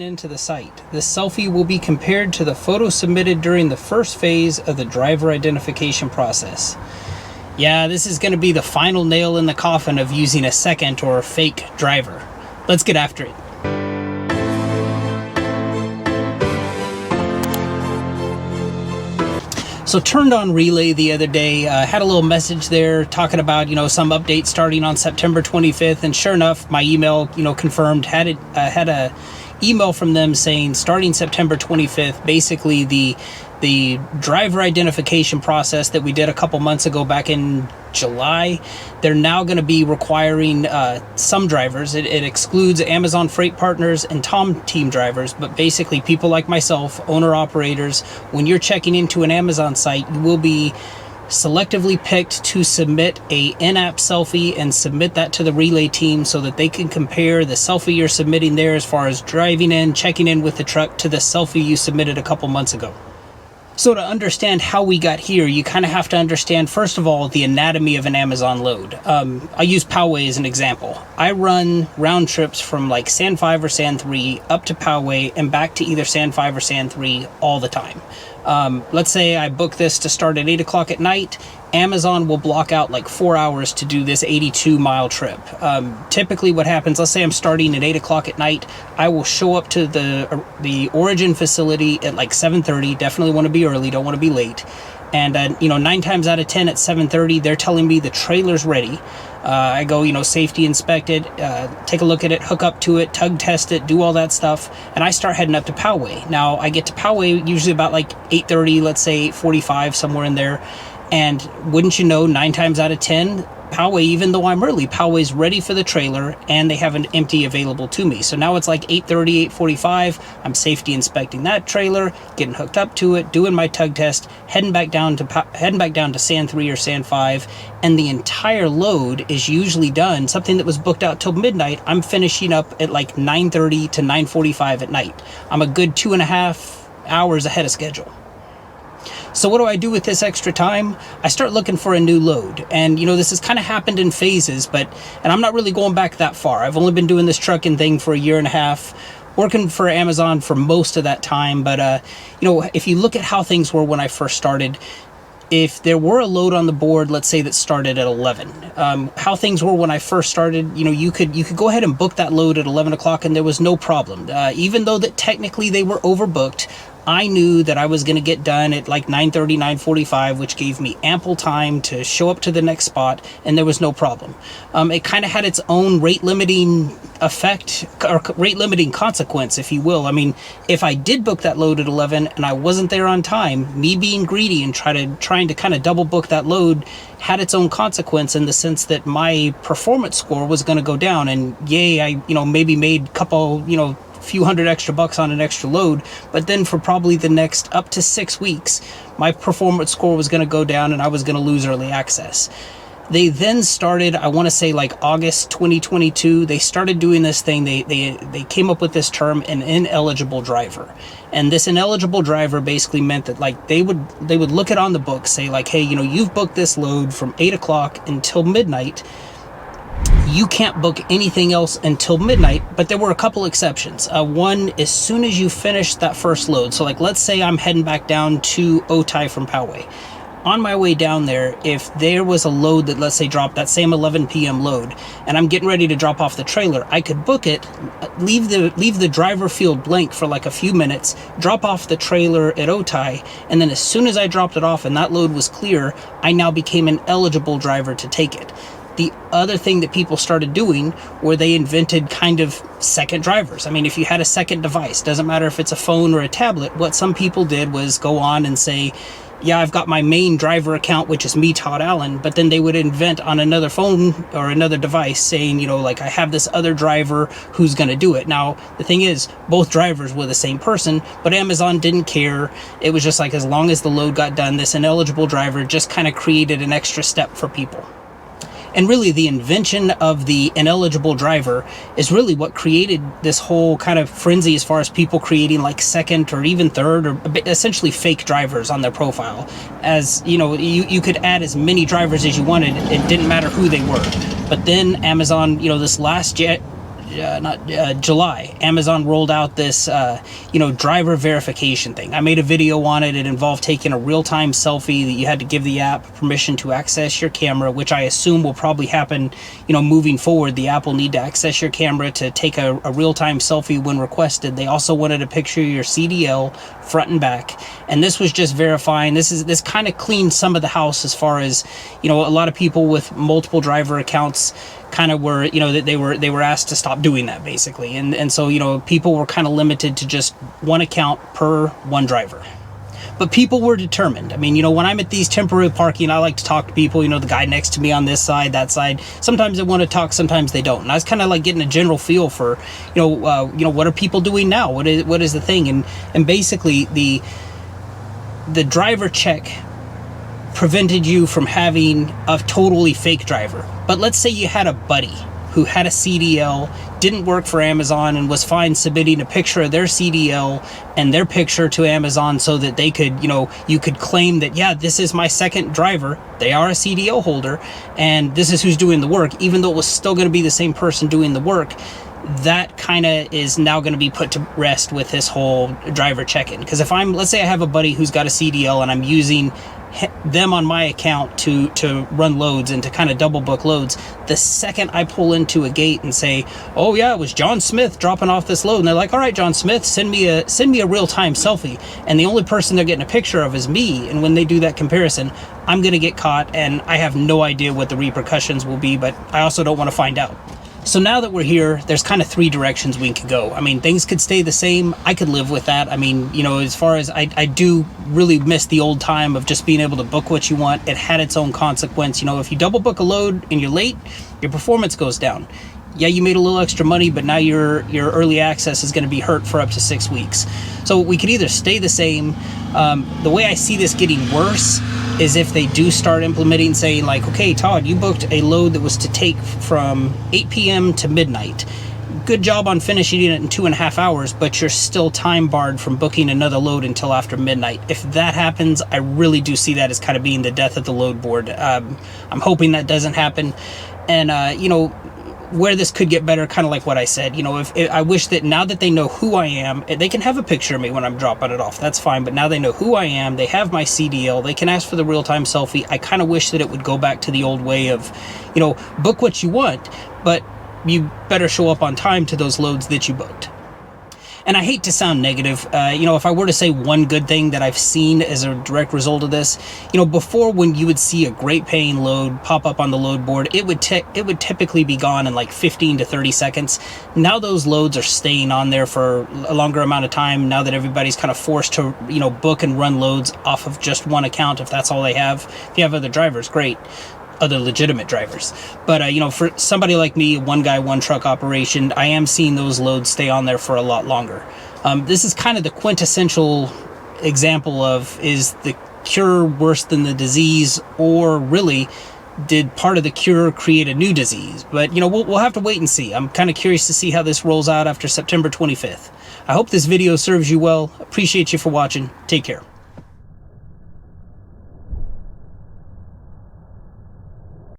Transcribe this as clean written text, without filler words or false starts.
Into the site. This selfie will be compared to the photo submitted during the first phase of the driver identification process. Yeah, this is going to be the final nail in the coffin of using a second or fake driver. Let's get after it. So turned on Relay the other day, had a little message there talking about, some updates starting on September 25th. And sure enough, my email, confirmed, had a email from them saying starting September 25th, basically the driver identification process that we did a couple months ago back in July, they're now going to be requiring some drivers. It excludes Amazon Freight Partners and Tom Team drivers, but basically people like myself, owner-operators, when you're checking into an Amazon site, you will be selectively picked to submit a in-app selfie and submit that to the Relay team so that they can compare the selfie you're submitting there as far as driving in, checking in with the truck to the selfie you submitted a couple months ago. So to understand how we got here, you kind of have to understand, first of all, the anatomy of an Amazon load. I use Poway as an example. I run round trips from like Sand 5 or Sand 3 up to Poway and back to either Sand 5 or Sand 3 all the time. Let's say I book this to start at 8 o'clock at night. Amazon will block out like 4 hours to do this 82-mile trip. Typically what happens, let's say I'm starting at 8 o'clock at night, I will show up to the origin facility at like 7:30. Definitely want to be early, don't want to be late. And 9 times out of 10 at 7:30, they're telling me the trailer's ready. I go, safety inspect it, take a look at it, hook up to it, tug test it, do all that stuff, and I start heading up to Poway. Now, I get to Poway usually about like 8:30, let's say 8:45, somewhere in there. And wouldn't you know, 9 times out of 10, Poway, even though I'm early, Poway's ready for the trailer and they have an empty available to me. So now it's like 8:30, 8:45. I'm safety inspecting that trailer, getting hooked up to it, doing my tug test, heading back down to Sand 3 or Sand 5, and the entire load is usually done. Something that was booked out till midnight, I'm finishing up at like 9:30 to 9:45 at night. I'm a good 2.5 hours ahead of schedule. So what do I do with this extra time? I start looking for a new load. And, this has kind of happened in phases, and I'm not really going back that far. I've only been doing this trucking thing for a year and a half, working for Amazon for most of that time. But, if you look at how things were when I first started, if there were a load on the board, let's say that started at 11, how things were when I first started, you could go ahead and book that load at 11 o'clock and there was no problem. Even though that technically they were overbooked, I knew that I was going to get done at like 9:30, 9:45, which gave me ample time to show up to the next spot, and there was no problem. It kind of had its own rate-limiting effect, or rate-limiting consequence, if you will. I mean, if I did book that load at 11 and I wasn't there on time, me being greedy and trying to kind of double book that load had its own consequence in the sense that my performance score was going to go down. And yay, I maybe made a couple, few hundred extra bucks on an extra load, but then for probably the next up to 6 weeks, my performance score was going to go down and I was going to lose early access. They then started, I want to say like August 2022, they started doing this thing. They came up with this term, an ineligible driver. And this ineligible driver basically meant that like they would look it on the book, say like, hey, you've booked this load from 8 o'clock until midnight. You can't book anything else until midnight, but there were a couple exceptions. One, as soon as you finish that first load, so like let's say I'm heading back down to Otay from Poway. On my way down there, if there was a load that, let's say, dropped that same 11 p.m. load, and I'm getting ready to drop off the trailer, I could book it, leave the driver field blank for like a few minutes, drop off the trailer at Otay, and then as soon as I dropped it off and that load was clear, I now became an eligible driver to take it. The other thing that people started doing were they invented kind of second drivers. I mean, if you had a second device, doesn't matter if it's a phone or a tablet, what some people did was go on and say, yeah, I've got my main driver account, which is me, Todd Allen, but then they would invent on another phone or another device saying, like I have this other driver who's going to do it. Now, the thing is, both drivers were the same person, but Amazon didn't care. It was just like as long as the load got done, this ineligible driver just kind of created an extra step for people. And really, the invention of the ineligible driver is really what created this whole kind of frenzy as far as people creating like second or even third or essentially fake drivers on their profile. As you could add as many drivers as you wanted. It didn't matter who they were. But then Amazon, this last July, Amazon rolled out this, driver verification thing. I made a video on it. It involved taking a real-time selfie that you had to give the app permission to access your camera, which I assume will probably happen, moving forward. The app will need to access your camera to take a real-time selfie when requested. They also wanted a picture of your CDL front and back. And this was just verifying. This kind of cleaned some of the house as far as, a lot of people with multiple driver accounts kind of were, that they were asked to stop doing that basically. And so, people were kind of limited to just one account per one driver. But people were determined. I mean, when I'm at these temporary parking, I like to talk to people, the guy next to me on this side, that side. Sometimes they want to talk, sometimes they don't. And I was kind of like getting a general feel for, what are people doing now? What is the thing? And basically the driver check prevented you from having a totally fake driver. But let's say you had a buddy who had a CDL, didn't work for Amazon, and was fine submitting a picture of their CDL and their picture to Amazon so that they could, you could claim that, yeah, this is my second driver. They are a CDL holder, and this is who's doing the work, even though it was still going to be the same person doing the work. That kind of is now going to be put to rest with this whole driver check-in. Because if let's say I have a buddy who's got a CDL and I'm using them on my account to run loads and to kind of double book loads, the second I pull into a gate and say, oh yeah, it was John Smith dropping off this load, and they're like, all right, John Smith, send me a real-time selfie, and the only person they're getting a picture of is me, and when they do that comparison, I'm going to get caught, and I have no idea what the repercussions will be, but I also don't want to find out. So now that we're here, there's kind of three directions we could go. I mean, things could stay the same. I could live with that. I mean, as far as I do really miss the old time of just being able to book what you want. It had its own consequence. If you double book a load and you're late, your performance goes down. Yeah, you made a little extra money, but now your early access is going to be hurt for up to 6 weeks. So we could either stay the same. The way I see this getting worse is if they do start implementing, saying like, okay, Todd, you booked a load that was to take from 8 p.m. to midnight. Good job on finishing it in 2.5 hours, but you're still time barred from booking another load until after midnight. If that happens, I really do see that as kind of being the death of the load board. I'm hoping that doesn't happen. And, where this could get better, kind of like what I said, if I wish that now that they know who I am, they can have a picture of me when I'm dropping it off. That's fine. But now they know who I am. They have my CDL. They can ask for the real-time selfie. I kind of wish that it would go back to the old way of, book what you want, but you better show up on time to those loads that you booked. And I hate to sound negative, if I were to say one good thing that I've seen as a direct result of this, before, when you would see a great paying load pop up on the load board, it would typically be gone in like 15 to 30 seconds. Now those loads are staying on there for a longer amount of time, now that everybody's kind of forced to, book and run loads off of just one account if that's all they have. If you have other drivers, great. Other legitimate drivers. But, for somebody like me, one guy, one truck operation, I am seeing those loads stay on there for a lot longer. This is kind of the quintessential example of, is the cure worse than the disease, or really did part of the cure create a new disease? But, we'll have to wait and see. I'm kind of curious to see how this rolls out after September 25th. I hope this video serves you well. Appreciate you for watching. Take care.